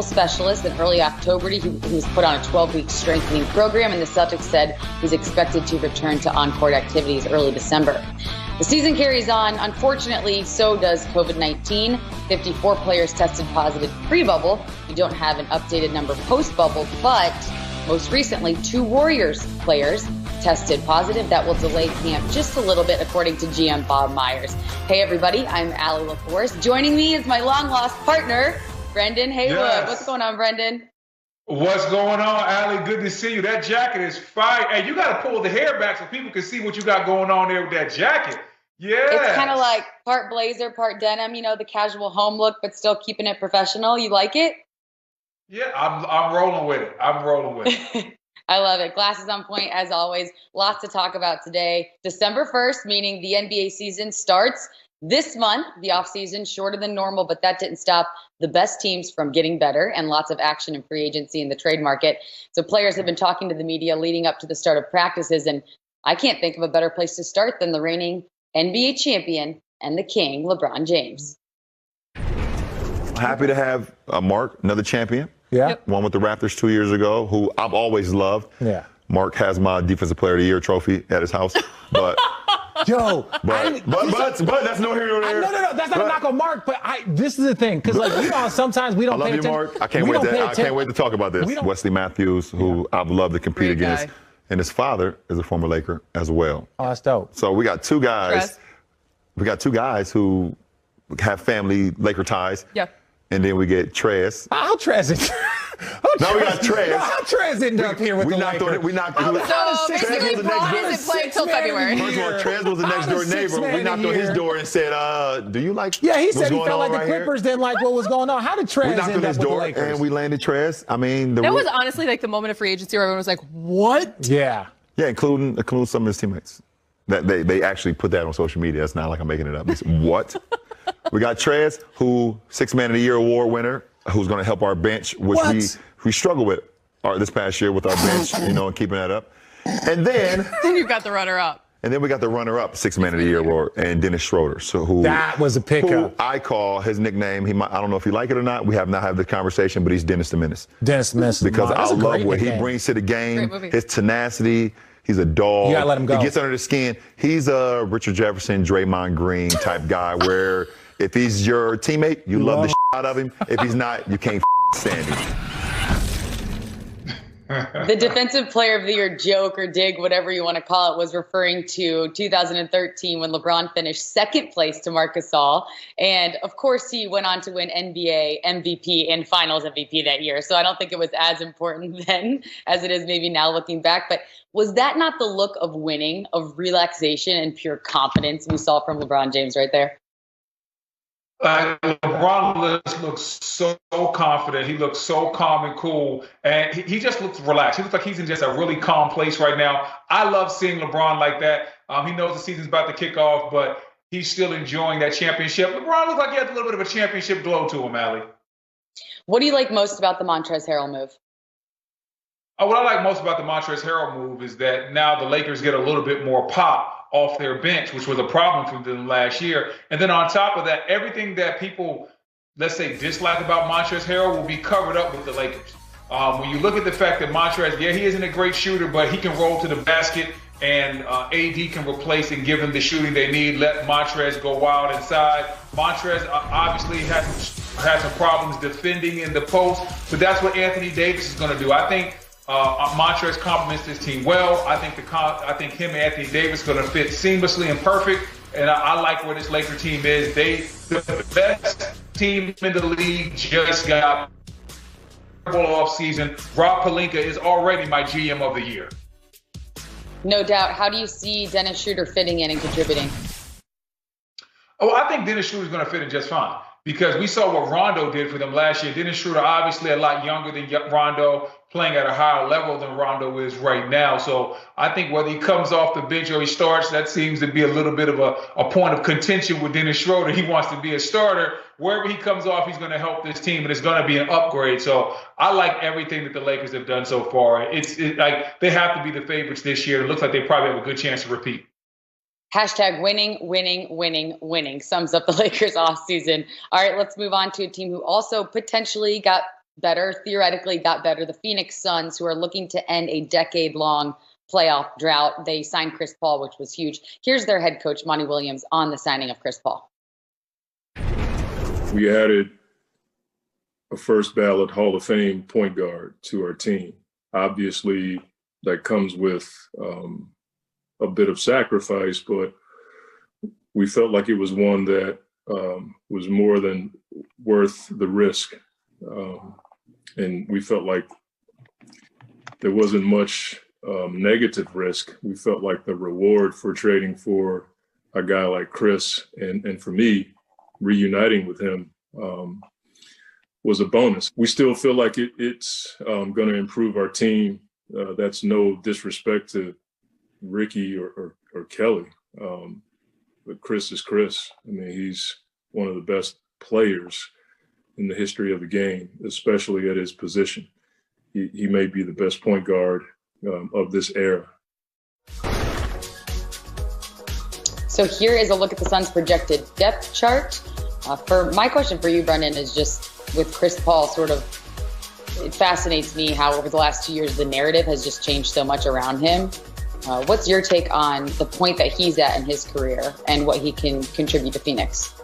specialist in early October. He was put on a 12-week strengthening program, and the Celtics said he's expected to return to on-court activities early December. The season carries on. Unfortunately, so does COVID-19. 54 players tested positive pre-bubble. We don't have an updated number post-bubble, but most recently, 2 Warriors players tested positive. That will delay camp just a little bit, according to GM Bob Myers. Hey, everybody, I'm Allie LaForce. Joining me is my long-lost partner, Brendan Haywood. Yes. What's going on, Brendan? What's going on, Allie? Good to see you. That jacket is fire. Hey, you got to pull the hair back so people can see what you got going on there with that jacket. Yeah. It's kind of like part blazer, part denim, the casual home look, but still keeping it professional. You like it? Yeah, I'm rolling with it. I'm rolling with it. I love it. Glasses on point, as always. Lots to talk about today. December 1st, meaning the NBA season starts this month. The offseason shorter than normal, but that didn't stop the best teams from getting better, and lots of action in free agency in the trade market. So players have been talking to the media leading up to the start of practices, and I can't think of a better place to start than the reigning NBA champion and the king, LeBron James. Happy to have Mark, another champion. Yeah. Yep. One with the Raptors 2 years ago, who I've always loved. Yeah. Mark has my Defensive Player of the Year trophy at his house. But Yo, but that's no here nor there. No, that's not a knock on Mark, but this is the thing, because sometimes we I don't love pay you, attention. Mark. I can't wait to talk about this. Wesley Matthews, who I've loved to compete Great against, guy. and his father is a former Laker as well. Oh, that's dope. So we got two guys. Trez. We got 2 guys who have family Laker ties. Yeah. And then we get Trez. How Trez it? Now we got Trez. How Trez ended up here with the Lakers? We knocked So Trez basically, was the Braun next isn't playing until February. First of all, Trez was the next door neighbor. We knocked on his door and said, do you like Yeah, he what's said he going felt on like the right here? Clippers didn't like what was going on. How did Trez We knocked end on up his with the door Lakers? and we landed Trez. I mean, That was honestly like the moment of free agency where everyone was like, what? Yeah. yeah, including some of his teammates. That they actually put that on social media. It's not like I'm making it up. They said, what? We got Trez, who 6th Man of the Year award winner, who's going to help our bench, which we struggle with this past year with our bench, and keeping that up. And then You've got the runner-up. And then we got the runner-up, 6th Man of the Year award, and Dennis Schroeder. So That was a pickup. Who I call his nickname. I don't know if you like it or not. We have not had the conversation, but he's Dennis the Menace. Dennis the Menace. Because That's I a love great what he nickname. brings to the game. Great movie. His tenacity. He's a dog. You gotta let him go. He gets under the skin. He's a Richard Jefferson, Draymond Green type guy where if he's your teammate, you love the shit out of him. If he's not, you can't stand him. The Defensive Player of the Year joke or dig, whatever you want to call it, was referring to 2013 when LeBron finished 2nd place to Marc Gasol. And, of course, he went on to win NBA MVP and Finals MVP that year. So I don't think it was as important then as it is maybe now looking back. But was that not the look of winning, of relaxation and pure confidence we saw from LeBron James right there? LeBron looks so confident. He looks so calm and cool. And he just looks relaxed. He looks like he's in just a really calm place right now. I love seeing LeBron like that. He knows the season's about to kick off, but he's still enjoying that championship. LeBron looks like he has a little bit of a championship glow to him, Allie. What do you like most about the Montrezl Harrell move? What I like most about the Montrezl Harrell move is that now the Lakers get a little bit more pop off their bench, which was a problem for them last year. And then on top of that, everything that people, let's say, dislike about Montrezl Harrell will be covered up with the Lakers. When you look at the fact that Montrezl, he isn't a great shooter, but he can roll to the basket, and AD can replace and give them the shooting they need. Let Montrezl go wild inside. Montrezl obviously has some problems defending in the post, but that's what Anthony Davis is going to do. I think Montrezl complements this team well. I think him and Anthony Davis are going to fit seamlessly and perfect. And I like where this Laker team is. The best team in the league just got off season. Rob Pelinka is already my GM of the year. No doubt. How do you see Dennis Schroeder fitting in and contributing? Oh, I think Dennis Schroeder is going to fit in just fine because we saw what Rondo did for them last year. Dennis Schroeder, obviously a lot younger than Rondo, playing at a higher level than Rondo is right now. So I think whether he comes off the bench or he starts, that seems to be a little bit of a point of contention with Dennis Schroeder. He wants to be a starter. Wherever he comes off, he's going to help this team, and it's going to be an upgrade. So I like everything that the Lakers have done so far. It's like they have to be the favorites this year. It looks like they probably have a good chance to repeat. Hashtag winning, winning, winning, winning sums up the Lakers offseason. All right, let's move on to a team who also potentially got better, theoretically got better. The Phoenix Suns, who are looking to end a decade-long playoff drought, they signed Chris Paul, which was huge. Here's their head coach, Monty Williams, on the signing of Chris Paul. We added a first ballot Hall of Fame point guard to our team. Obviously, that comes with a bit of sacrifice, but we felt like it was one that was more than worth the risk. And we felt like there wasn't much negative risk. We felt like the reward for trading for a guy like Chris and for me, reuniting with him was a bonus. We still feel like it's going to improve our team. That's no disrespect to Ricky or Kelly. But Chris is Chris. I mean, he's one of the best players in the history of the game, especially at his position. He may be the best point guard of this era. So here is a look at the Suns' projected depth chart. For my question for you, Brendan, is just with Chris Paul, it fascinates me how over the last 2 years the narrative has just changed so much around him. What's your take on the point that he's at in his career and what he can contribute to Phoenix?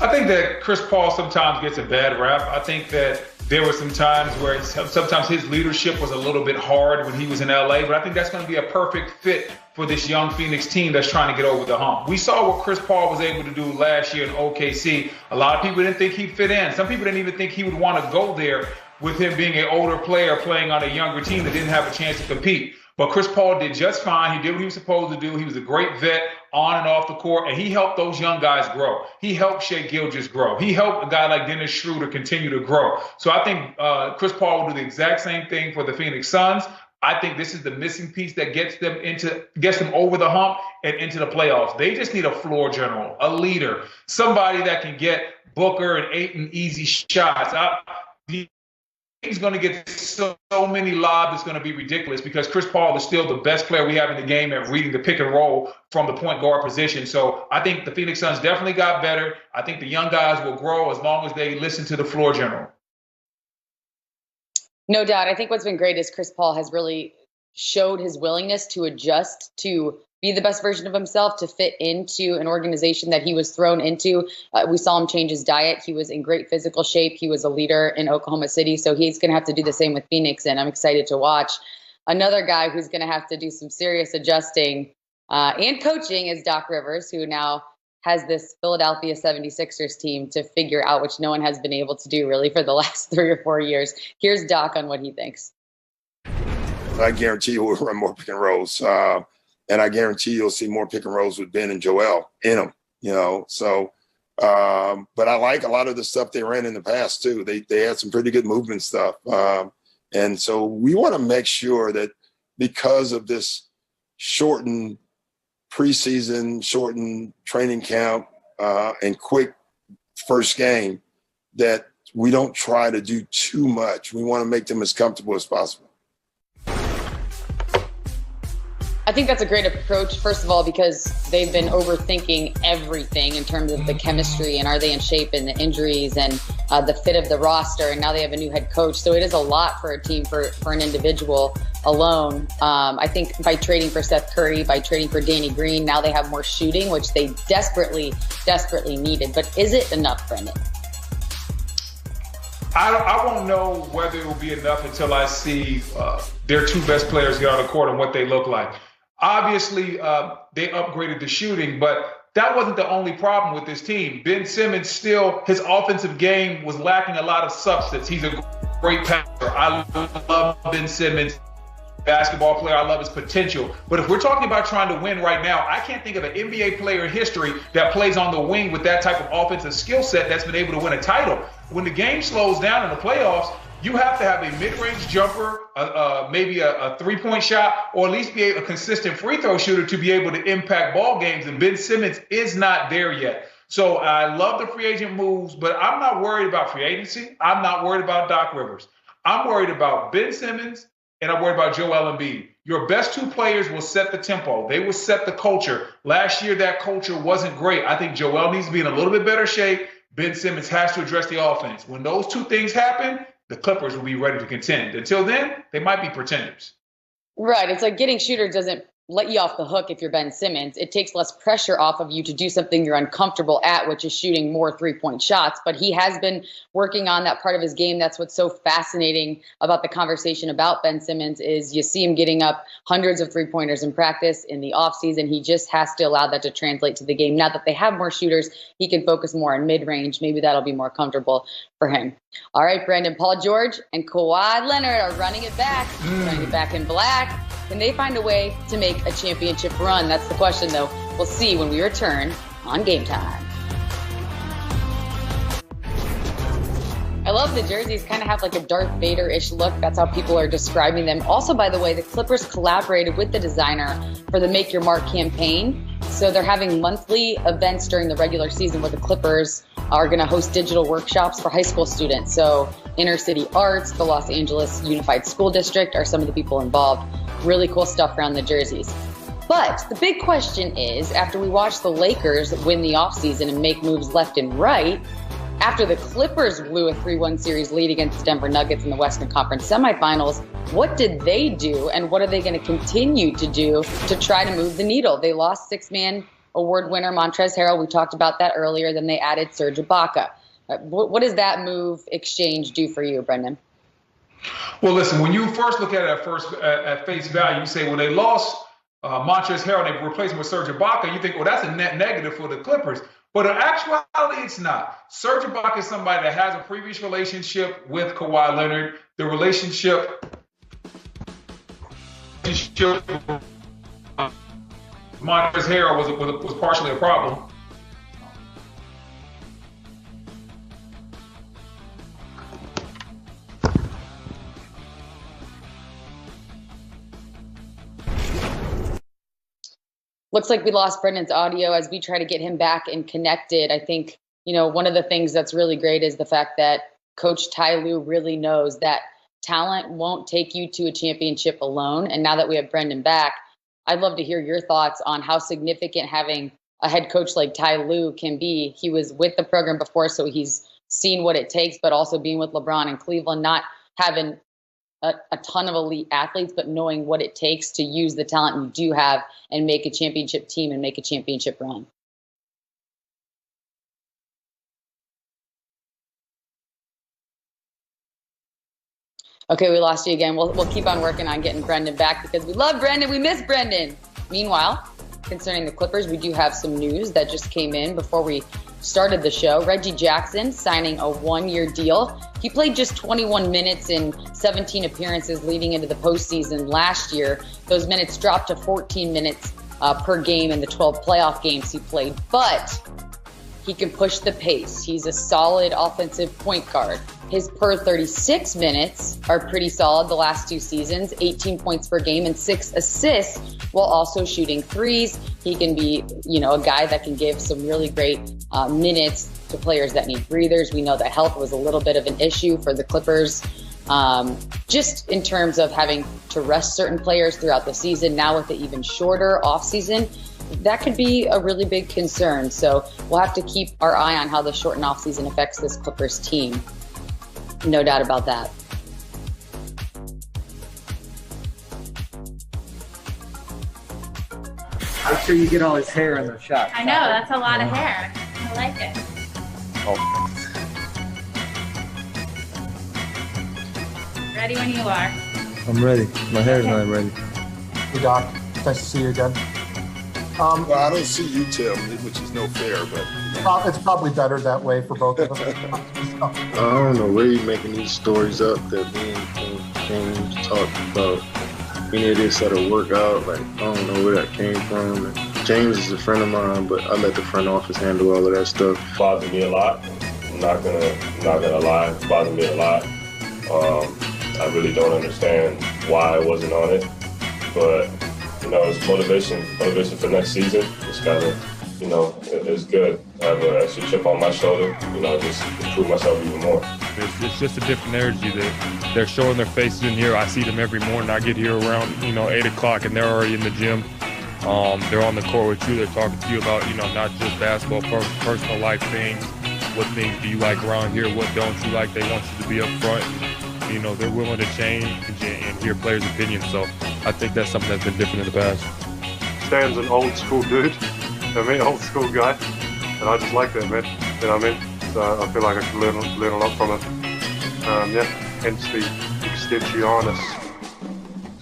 I think that Chris Paul sometimes gets a bad rap. I think that there were some times where sometimes his leadership was a little bit hard when he was in LA, but I think that's going to be a perfect fit for this young Phoenix team that's trying to get over the hump. We saw what Chris Paul was able to do last year in OKC. A lot of people didn't think he'd fit in. Some people didn't even think he would want to go there with him being an older player playing on a younger team that didn't have a chance to compete. But Chris Paul did just fine. He did what he was supposed to do. He was a great vet on and off the court, and he helped those young guys grow. He helped Shai Gilgeous grow. He helped a guy like Dennis Schroeder continue to grow. So I think Chris Paul will do the exact same thing for the Phoenix Suns. I think this is the missing piece that gets them over the hump and into the playoffs. They just need a floor general, a leader, somebody that can get Booker and Ayton easy shots. He's going to get so many lobs, it's going to be ridiculous because Chris Paul is still the best player we have in the game at reading the pick and roll from the point guard position. So I think the Phoenix Suns definitely got better. I think the young guys will grow as long as they listen to the floor general. No doubt. I think what's been great is Chris Paul has really showed his willingness to adjust, to be the best version of himself, to fit into an organization that he was thrown into. We saw him change his diet. He was in great physical shape. He was a leader in Oklahoma City. So he's going to have to do the same with Phoenix, and I'm excited to watch. Another guy who's going to have to do some serious adjusting and coaching is Doc Rivers, who now has this Philadelphia 76ers team to figure out, which no one has been able to do really for the last 3 or 4 years. Here's Doc on what he thinks. I guarantee you we'll run more pick and rolls. And I guarantee you'll see more pick and rolls with Ben and Joel in them, So, but I like a lot of the stuff they ran in the past too. They had some pretty good movement stuff. And so we want to make sure that because of this shortened preseason, shortened training camp, and quick first game, that we don't try to do too much. We want to make them as comfortable as possible. I think that's a great approach, first of all, because they've been overthinking everything in terms of the chemistry and are they in shape and the injuries and the fit of the roster. And now they have a new head coach. So it is a lot for a team, for an individual alone. I think by trading for Seth Curry, by trading for Danny Green, now they have more shooting, which they desperately needed. But is it enough, Brendan? I won't know whether it will be enough until I see their two best players get on the court and what they look like. Obviously, they upgraded the shooting, but that wasn't the only problem with this team. Ben Simmons his offensive game was lacking a lot of substance. He's a great passer. I love Ben Simmons, basketball player. I love his potential. But if we're talking about trying to win right now, I can't think of an NBA player in history that plays on the wing with that type of offensive skill set that's been able to win a title. When the game slows down in the playoffs, you have to have a mid-range jumper, maybe a three-point shot, or at least be a consistent free throw shooter to be able to impact ball games. And Ben Simmons is not there yet. So I love the free agent moves, but I'm not worried about free agency. I'm not worried about Doc Rivers. I'm worried about Ben Simmons, and I'm worried about Joel Embiid. Your best two players will set the tempo. They will set the culture. Last year, that culture wasn't great. I think Joel needs to be in a little bit better shape. Ben Simmons has to address the offense. When those two things happen, the Clippers will be ready to contend. Until then, they might be pretenders. Right. It's like getting shooters doesn't let you off the hook if you're Ben Simmons. It takes less pressure off of you to do something you're uncomfortable at, which is shooting more three-point shots. But he has been working on that part of his game. That's what's so fascinating about the conversation about Ben Simmons is you see him getting up hundreds of three-pointers in practice in the offseason. He just has to allow that to translate to the game. Now that they have more shooters, he can focus more on mid-range. Maybe that'll be more comfortable for him. All right, Brandon, Paul George and Kawhi Leonard are running it back in black. Can they find a way to make a championship run? That's the question, though. We'll see when we return on Game Time. I love the jerseys. Kind of have like a Darth Vader-ish look. That's how people are describing them. Also, by the way, the Clippers collaborated with the designer for the Make Your Mark campaign. So they're having monthly events during the regular season where the Clippers are going to host digital workshops for high school students. So Inner City Arts, the Los Angeles Unified School District are some of the people involved. Really cool stuff around the jerseys. But the big question is, after we watch the Lakers win the offseason and make moves left and right, after the Clippers blew a 3-1 series lead against the Denver Nuggets in the Western Conference semifinals, what did they do and what are they going to continue to do to try to move the needle? They lost six-man award winner Montrezl Harrell. We talked about that earlier. Then they added Serge Ibaka. What does that move exchange do for you, Brendan? Well, listen, when you first look at it at face value, you say, well, they lost Montrezl Harrell, they replaced him with Serge Ibaka. You think, well, that's a net negative for the Clippers. But in actuality, it's not. Serge Ibaka is somebody that has a previous relationship with Kawhi Leonard. The relationship Montrezl Harrell was partially a problem. Looks like we lost Brendan's audio as we try to get him back and connected. I think, one of the things that's really great is the fact that Coach Ty Lue really knows that talent won't take you to a championship alone. And now that we have Brendan back, I'd love to hear your thoughts on how significant having a head coach like Ty Lue can be. He was with the program before, so he's seen what it takes, but also being with LeBron in Cleveland, not having a ton of elite athletes, but knowing what it takes to use the talent you do have and make a championship team and make a championship run. Okay, we lost you again. We'll keep on working on getting Brendan back because we love Brendan. We miss Brendan. Meanwhile, concerning the Clippers, we do have some news that just came in before we started the show. Reggie Jackson signing a one-year deal. He played just 21 minutes in 17 appearances leading into the postseason last year. Those minutes dropped to 14 minutes per game in the 12 playoff games he played. But he can push the pace. He's a solid offensive point guard. His per 36 minutes are pretty solid the last two seasons, 18 points per game and 6 assists while also shooting threes. He can be, a guy that can give some really great minutes to players that need breathers. We know that health was a little bit of an issue for the Clippers, just in terms of having to rest certain players throughout the season. Now with the even shorter offseason, that could be a really big concern. So we'll have to keep our eye on how the shortened offseason affects this Clippers team. No doubt about that. Make sure you get all his hair in the shot. I know, that's a lot of hair. I like it. Oh. Ready when you are. I'm ready. My hair's not ready. Hey, Doc. Nice to see you again. Well, I don't see you, Tim, which is no fair, but It's probably better that way for both of us. I don't know where you're making these stories up that me and James talked about. Any of this at a workout, like I don't know where that came from. And James is a friend of mine, but I let the front office handle all of that stuff. It bothers me a lot. I'm not gonna lie, it bothers me a lot. I really don't understand why I wasn't on it, but it's motivation for next season. It's gotta, it's good. I have an extra chip on my shoulder, just to prove myself even more. It's just a different energy that they're showing their faces in here. I see them every morning. I get here around, 8 o'clock and they're already in the gym. They're on the court with you. They're talking to you about, not just basketball, personal life things. What things do you like around here? What don't you like? They want you to be up front. you know, they're willing to change and hear players' opinions. So I think that's something that's been different in the past. Stan's an old school dude. Old school guy. And I just like that, man. You know what I mean? So I feel like I can learn a lot from him. Hence the extensionis.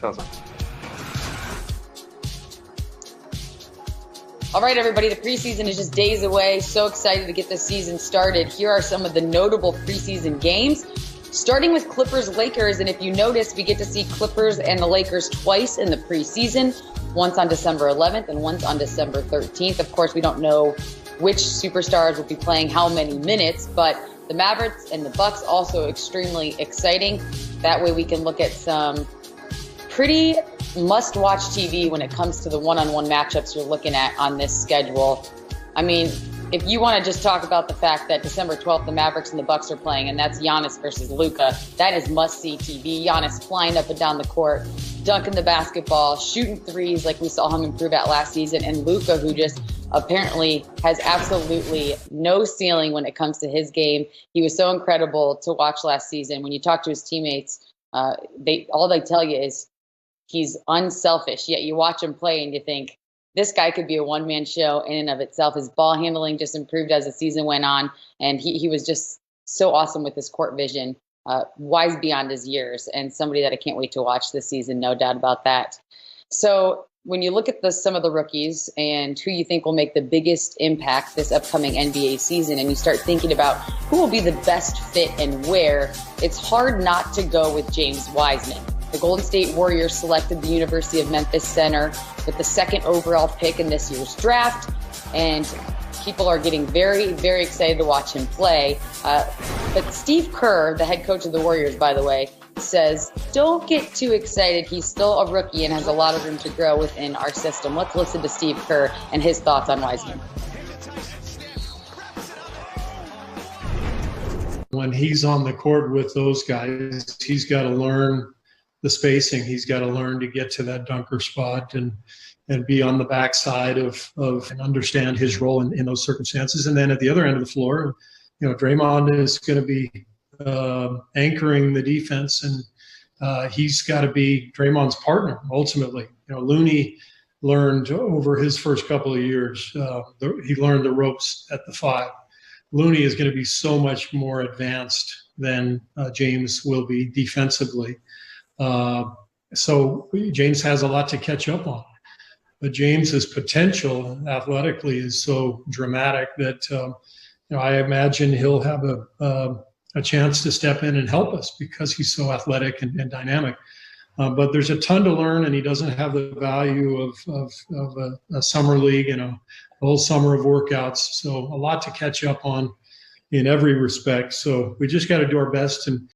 Sounds like. All right, everybody, the preseason is just days away. So excited to get this season started. Here are some of the notable preseason games, starting with Clippers-Lakers. And if you notice, we get to see Clippers and the Lakers twice in the preseason, once on December 11th and once on December 13th. Of course, we don't know which superstars will be playing how many minutes, but the Mavericks and the Bucks also extremely exciting. That way we can look at some pretty must-watch TV when it comes to the one-on-one matchups you're looking at on this schedule. I mean, if you want to just talk about the fact that December 12th, the Mavericks and the Bucks are playing, and that's Giannis versus Luka, that is must-see TV. Giannis flying up and down the court, dunking the basketball, shooting threes like we saw him improve at last season, and Luka, who just apparently has absolutely no ceiling when it comes to his game. He was so incredible to watch last season. When you talk to his teammates, all they tell you is he's unselfish, yet you watch him play and you think, this guy could be a one-man show in and of itself. His ball handling just improved as the season went on, and he was just so awesome with his court vision, wise beyond his years, and somebody that I can't wait to watch this season, no doubt about that. So when you look at some of the rookies and who you think will make the biggest impact this upcoming NBA season, and you start thinking about who will be the best fit and where, it's hard not to go with James Wiseman. The Golden State Warriors selected the University of Memphis center with the 2nd overall pick in this year's draft, and people are getting very, very excited to watch him play. But Steve Kerr, the head coach of the Warriors, by the way, says, don't get too excited. He's still a rookie and has a lot of room to grow within our system. Let's listen to Steve Kerr and his thoughts on Wiseman. When he's on the court with those guys, he's got to learn the spacing. He's got to learn to get to that dunker spot and be on the backside of and understand his role in those circumstances. And then at the other end of the floor, you know, Draymond is going to be anchoring the defense, and he's got to be Draymond's partner ultimately. You know, Looney learned over his first couple of years, he learned the ropes at the 5. Looney is going to be so much more advanced than James will be defensively. So James has a lot to catch up on. But James's potential athletically is so dramatic that you know, I imagine he'll have a chance to step in and help us because he's so athletic and dynamic. But there's a ton to learn, and he doesn't have the value of a summer league and a whole summer of workouts. So a lot to catch up on in every respect. So we just got to do our best and